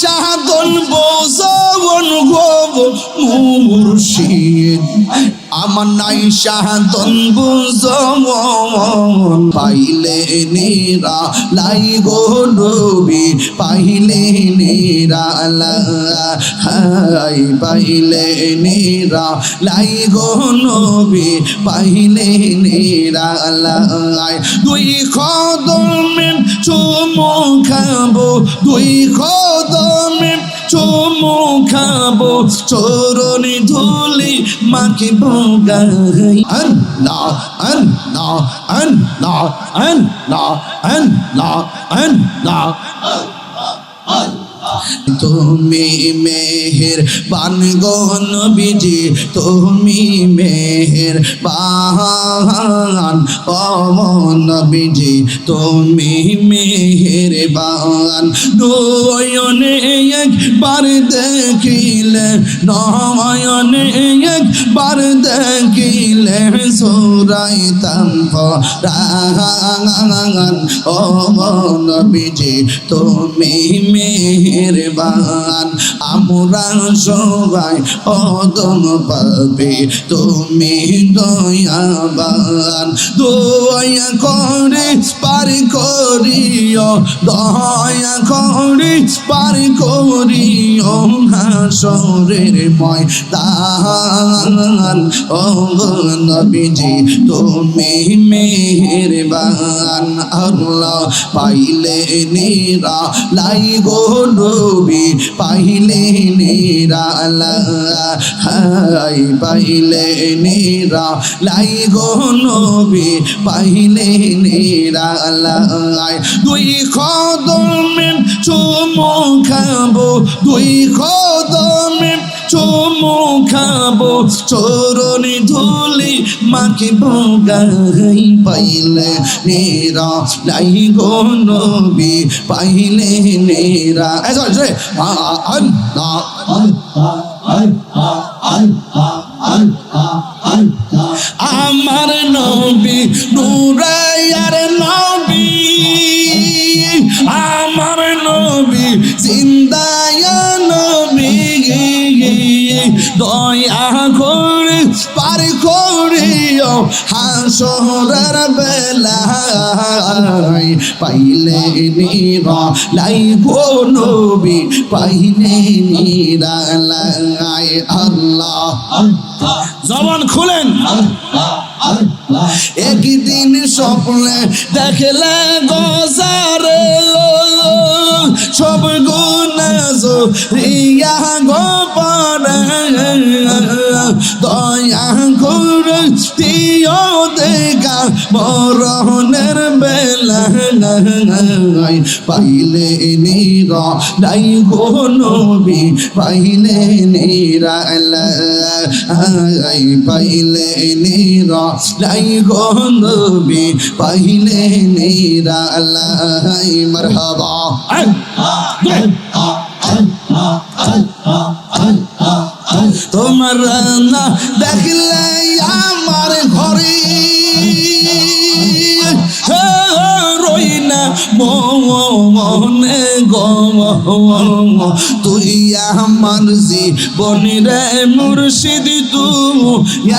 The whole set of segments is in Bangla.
সাধন বোঝন গো মুর্শিদ আমার নাই সাধন বোঝন পাইলে নিরা লাই গো নবী পাইলে নিরা হাই পাইলে নিরা লাই গো নবী পাইলে নিরা দুই কদমে চুমু খাবো দুই কদমে চুমু খাবো চরণে ধুলি মাখিব গাই আল্লাহ আল্লাহ আল্লাহ আল্লাহ আল্লাহ আল্লাহ তুমি মেহেরবান গো নবীজি তুমি মেহেরবান ও নবীজি তুমি মেহেরবান নয়নে একবার দেখিলে নয়নে একবার দেখিলে সুরাইতাম পরাণ ও নবীজি তুমি মেহেরবান আমরা সবাই অদম পাবে তুমি দয়াবান দয়া করে পার করিও দয়া করে পার করিও হাসরের ময়দান ও নবীজি তুমি মেহেরবান আল্লাহ পাইলে নিরা লাই গো নবী পাইলে নিরা হাই পাইলে নিরা লাই গো নবী পাইলে নিরা দুই কদমে চুমু খাবো দুই কদমে চুমু খাবো চরণে ধুলি মাখিব গাই পাইলে নিরা লাই গো নবী পাইলে নিরা আমার নবী নূরায়ার নবী আমার নবী জিন্দায়া নবী দয়া করে পার করিও হাসরের বেলায় পাইলে নিরা লাই গো নবী পাইলে নিরা লাই আল্লাহ জবান খুলেন একদিন স্বপ্নে দেখলে গোজারে সব গুনাহ রিয়া গোপনে দয়া করে দিও দেখা মরণের বেলায় পাইলে নিরা লাই গো নবী পাইলে নিরা পাইলে নিরা লাই গো নবী পাইলে নিরা মারহাবা তোমার না দেখলে আমার ঘরে রই না মনে গম তুই আমার জীবনে রে মুর্শিদ তুই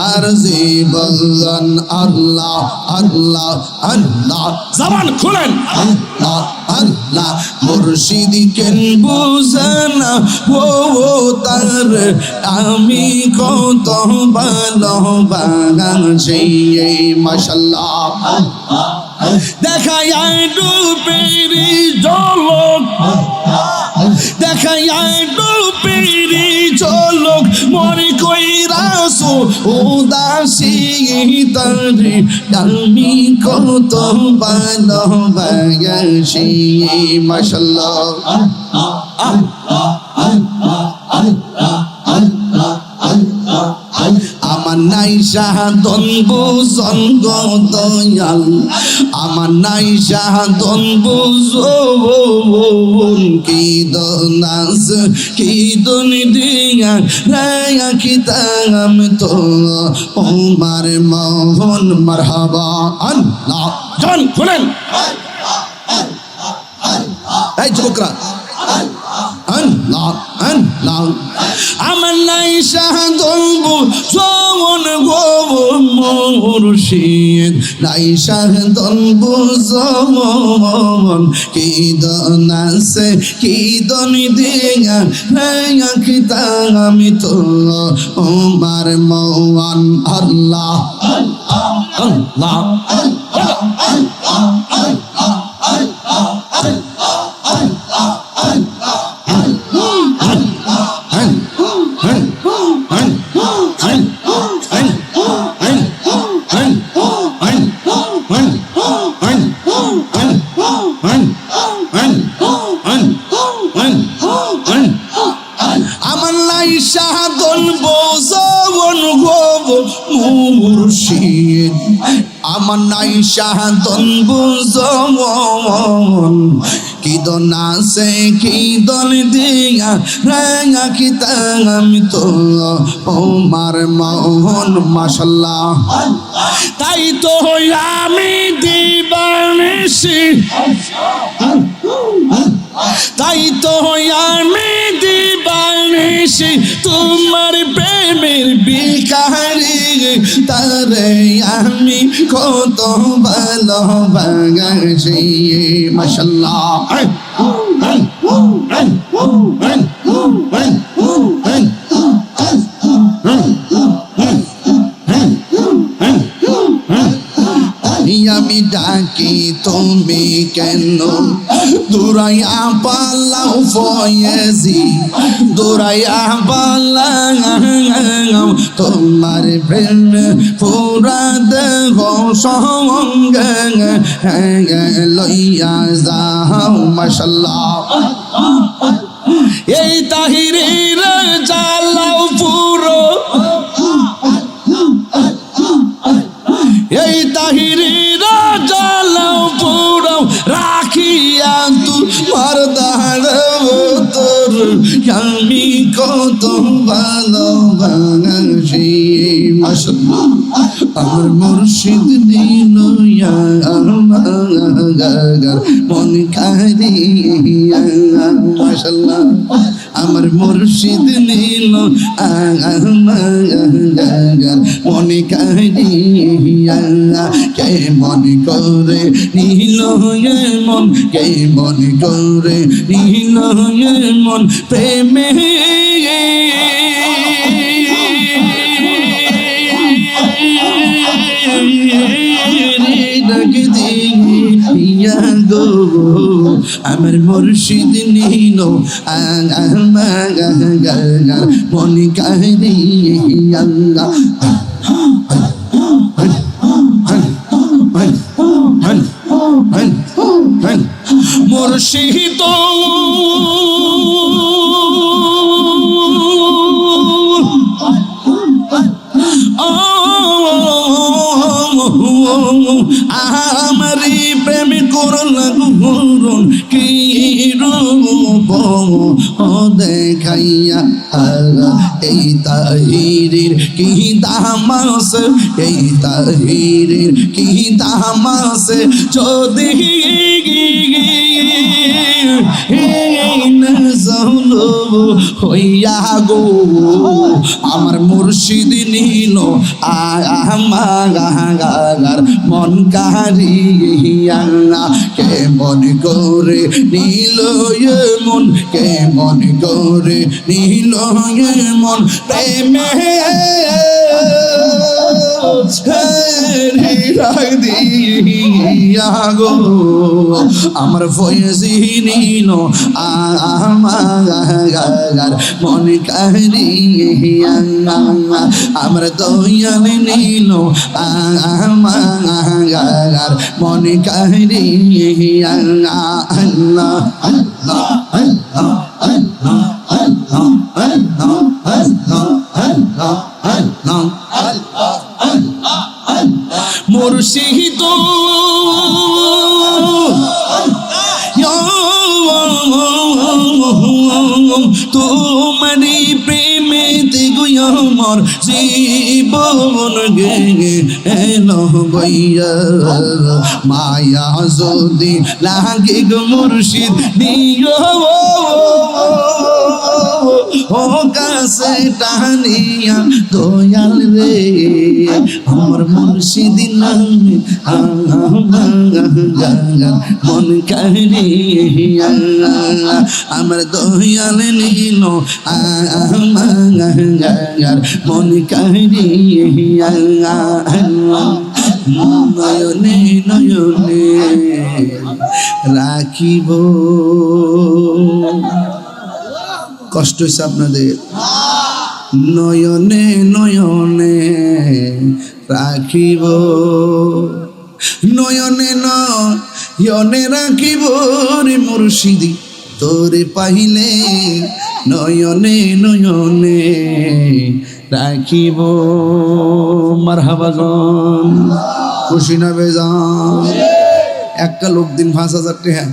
আর জীবন আল্লাহ আল্লাহ আল্লাহ জবান খুলেন আল্লাহ আল্লাহ মুর্শিদ কেন বুঝানা ও তার আমি কত ভালোবাসি মাশাআল্লাহ দেখায় ডুবেরি জলক দেখায় ডুবেরি জলক মনে কইরাছো উদাসী তারে আমি কত ভালোবাসি মাশাআল্লাহ আমার নাই সাধন বুঝন গো দয়াল আমার নাই সাধন বুঝন কি দনাস কি দুনি দিয়া রায়া কিতাম তো ওমার মোহন মারহাবা আল্লাহ জান খুলেন এই যুবকরা আল্লাহ আল্লাহ আমার নাই শাহদলবু জমন গো মুর্শিদ নাই শাহদলবু জমন কি দনাসে কি দনি দিয়া রায়া কিতা আমি তো ওমার মওয়ান আল্লাহ আল্লাহ আমার লাই শাহদল বোঝন গো মুর্শিদ আমার নাই শাহদল বোঝন কি দন আছে কি দল দিয়া রাঙা কিতা আমি তো ওমার মোহন মাশাল্লাহ তাই তো আমি দিবানিশি তাই তো আমি দিবানিশি তোমার প্রেমের বিকারি তারে আমি কত ভালোবাসি মাশাল্লাহ আমি ডাকি তুমি কেন দুরাইয়া পালাও ফয়েজি দুরাইয়া পালাও তোমার প্রেম পুরা দেহ সঙ্গে লইয়া যাও মাশাল্লাহ এই তাহিরের জ্বালাও পুরো এই তাহিরের জ্বালাও পুরো রাখিয়া তোমার দাঁড়াবো তোর আমি কত ভালোবাসি মাশাল্লাহ আমার মুর্শিদ দিল মন কারিয়া মাশাল্লাহ আমার মুর্শিদ নীল মন কারিয়া কে মন করে নীল মন কে মন করে নীল মন প্রেমে আমার মুর্শিদ নীল মন কারিয়া মুর্শিদ আমারি প্রেম করল গুরুন কি রূপ দেখাইয়া এই তাহিরের কি দামাস এই তাহিরের কি দামাস যদি হইয়া গো আমার মুর্শিদ নীল আমার মন কারিয়া কে মন করে নীল মন কে মন করে নীল মন প্রেমে দিয়া গো আমার ফয়েজি নীল আমার মন কারিয়া আমার দয়াল নীল আমার মন কারিয়া আল্লাহ আল্লাহ আল্লাহ আল্লাহ আল্লাহ আল্লাহ আল্লাহ আল্লাহ আল্লাহ মুর্শিদ তোমারি প্রেমে গুয়া আমার জীবন গে এলো বইয়া মায়া যদি লাগে গো মুর্শিদ নিও ও কাছে টানিয়া দয়াল রে আমার মুর্শিদ নামে মন কাহিয়া আমার দয়াল নীল মন কাহিয়া নয়নে নয়নে রাখিব। কষ্ট হয়েছে আপনাদের? নয়নে নয়নে রাখিব, নয়নে নয়নে রাখিব রে মুর্শিদি তোরে পাইলে, নয়নে নয়নে রাখিব। মারহাবা গান খুশি না বেজান? একটা লোক দিন 5,000 টাকা